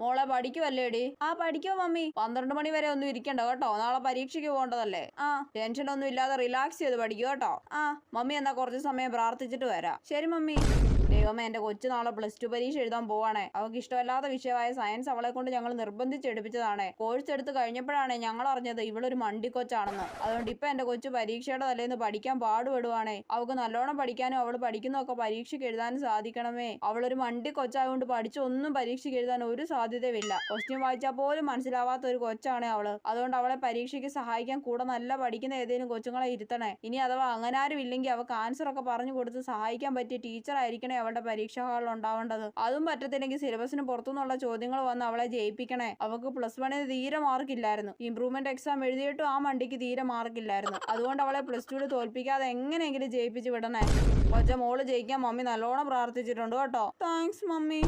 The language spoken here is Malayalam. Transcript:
മോളെ പഠിക്കുവല്ലേടി? ആ പഠിക്കോ മമ്മി. 12 മണി വരെ ഒന്നും ഇരിക്കണ്ട കേട്ടോ, നാളെ പരീക്ഷയ്ക്ക് പോകേണ്ടതല്ലേ. ആ ടെൻഷൻ ഒന്നും ഇല്ലാതെ റിലാക്സ് ചെയ്ത് പഠിക്കൂ കേട്ടോ. ആ മമ്മി എന്നാ കുറച്ച് സമയം പ്രാർത്ഥിച്ചിട്ട് വരാം. ശരി മമ്മി. ദൈവമേ, എന്റെ കൊച്ചു നാളെ +2 പരീക്ഷ എഴുതാൻ പോവാണേ. അവൾക്ക് ഇഷ്ടമല്ലാത്ത വിഷയമായ സയൻസ് അവളെ കൊണ്ട് ഞങ്ങൾ നിർബന്ധിച്ചെടുപ്പിച്ചതാണേ. കോഴ്സ് എടുത്ത് കഴിഞ്ഞപ്പോഴാണ് ഞങ്ങൾ അറിഞ്ഞത് ഇവളൊരു മണ്ടിക്കൊച്ചാണെന്ന്. അതുകൊണ്ട് ഇപ്പൊ എന്റെ കൊച്ചു പരീക്ഷയുടെ തലേന്ന് പഠിക്കാൻ പാടുപെടുവാണേ. അവൾക്ക് നല്ലോണം പഠിക്കാനും അവൾ പഠിക്കുന്നതൊക്കെ പരീക്ഷയ്ക്ക് എഴുതാനും സാധിക്കണമേ. അവളൊരു മണ്ടിക്കൊച്ചായതുകൊണ്ട് പഠിച്ചൊന്നും പരീക്ഷയ്ക്ക് എഴുതാൻ ഒരു സാധ്യതയുമില്ല. ക്വസ്റ്റ്യൻ വായിച്ചാൽ പോലും മനസ്സിലാവാത്ത ഒരു കൊച്ചാണ് അവള്. അതുകൊണ്ട് അവളെ പരീക്ഷയ്ക്ക് സഹായിക്കാൻ കൂടെ നല്ല പഠിക്കുന്ന ഏതെങ്കിലും കൊച്ചുങ്ങളെ ഇരുത്തണേ. ഇനി അഥവാ അങ്ങനെ ആരും ഇല്ലെങ്കിൽ അവൾക്ക് ആൻസർ ഒക്കെ പറഞ്ഞു കൊടുത്ത് സഹായിക്കാൻ പറ്റിയ ടീച്ചർ ആയിരിക്കണേ അവളുടെ പരീക്ഷാ ഹാളിൽ ഉണ്ടാവേണ്ടത്. അതും പറ്റത്തില്ലെങ്കിൽ സിലബസിന് പുറത്തുനിന്നുള്ള ചോദ്യങ്ങൾ വന്ന് അവളെ ജയിപ്പിക്കണേ. അവൾക്ക് +1 തീരെ മാർക്കില്ലായിരുന്നു. ഇംപ്രൂവ്മെന്റ് എക്സാം എഴുതിയിട്ടും ആ മണ്ടിക്ക് തീരെ മാർക്കില്ലായിരുന്നു. അതുകൊണ്ട് അവളെ +2 തോൽപ്പിക്കാതെ എങ്ങനെയെങ്കിലും ജയിപ്പിച്ച് വിടണേ. മോള് ജയിക്കാൻ മമ്മി നല്ലോണം പ്രാർത്ഥിച്ചിട്ടുണ്ട് കേട്ടോ. Thanks mummy.